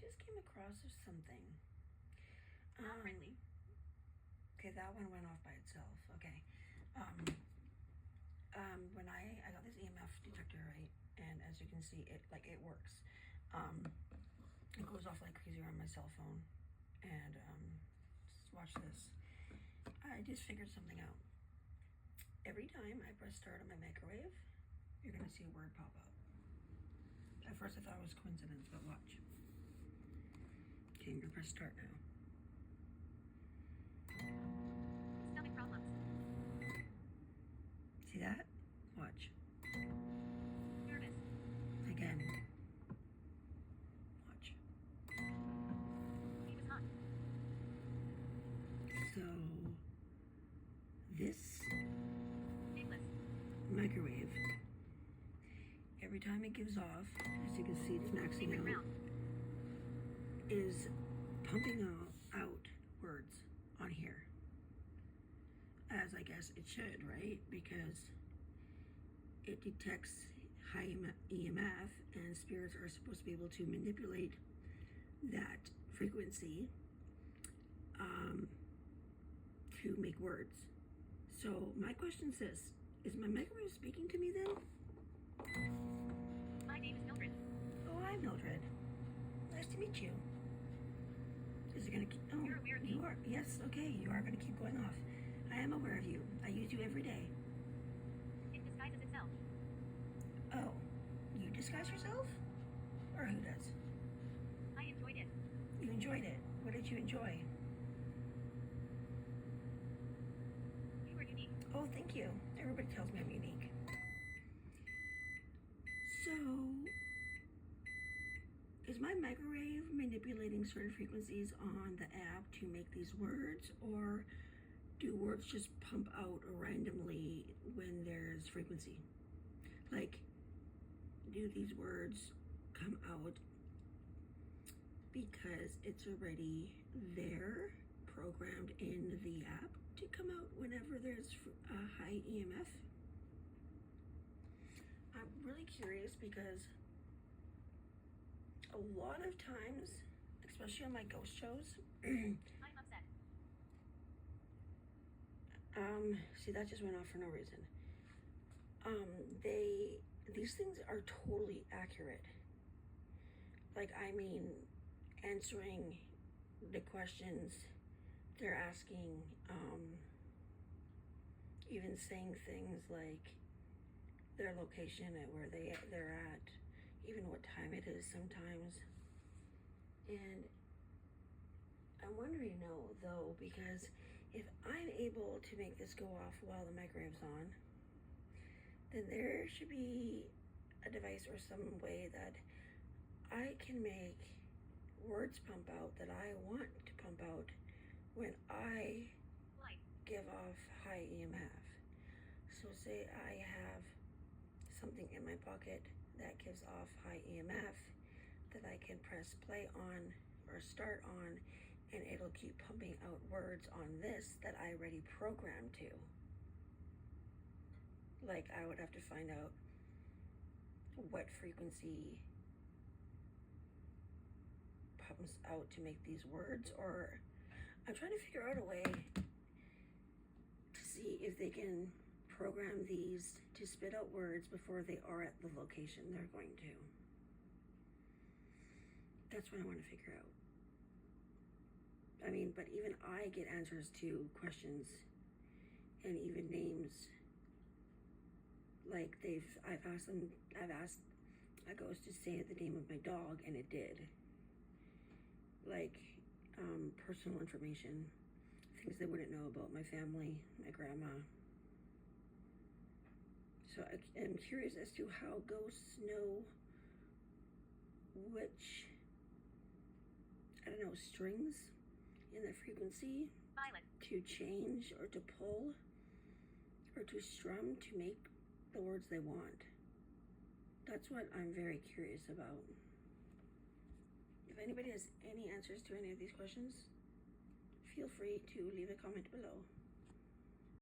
just came across something. Not friendly. Okay, that one went off by itself. Okay. When I got this EMF detector, right, and as you can see, it works. It goes off like crazy on my cell phone, and just watch this. I just figured something out. Every time I press start on my microwave, you're gonna see a word pop up. At first I thought it was coincidence, but watch. Okay, I'm gonna press start now. Stomach problems. See that? Watch. Nervous. Again. Watch. He was hot. So, this Nameless. microwave, every time it gives off, as you can see it's maxing Favorite out, round. is pumping out words on here. As I guess it should, right? Because it detects high EMF, and spirits are supposed to be able to manipulate that frequency to make words. So my question is this: is my microwave speaking to me then? My name is Mildred. Oh, hi Mildred. Nice to meet you. Is it gonna keep? Oh, You're aware of me? you are. Yes. Okay, you are gonna keep going off. I am aware of you. I use you every day. It disguises itself. Oh, you disguise yourself? Or who does? I enjoyed it. You enjoyed it. What did you enjoy? You were unique. Oh, thank you. Everybody tells me I'm unique. So, is my microwave manipulating certain frequencies on the app to make these words, or do words just pump out randomly when there's frequency? Like, do these words come out because it's already there, programmed in the app to come out whenever there's a high EMF? I'm really curious because a lot of times, especially on my ghost shows, I'm upset. see, that just went off for no reason. These things are totally accurate. Like, I mean, answering the questions they're asking, even saying things like their location and where they're at, even what time it is sometimes. And I'm wondering though, because if I'm able to make this go off while the microwave's on, then there should be a device or some way that I can make words pump out that I want to pump out when I give off high EMF. So say I have something in my pocket that gives off high EMF that I can press play on or start on, and it'll keep pumping out words on this that I already programmed to. Like, I would have to find out what frequency pumps out to make these words, or I'm trying to figure out a way to see if they can program these to spit out words before they are at the location they're going to. That's what I want to figure out. I mean, but even I get answers to questions and even names. Like, I've asked a ghost to say the name of my dog, and it did. Like, personal information, things they wouldn't know about my family, my grandma. So I'm curious as to how ghosts know which, I don't know, strings in the frequency to change or to pull or to strum to make the words they want. That's what I'm very curious about. If anybody has any answers to any of these questions, feel free to leave a comment below.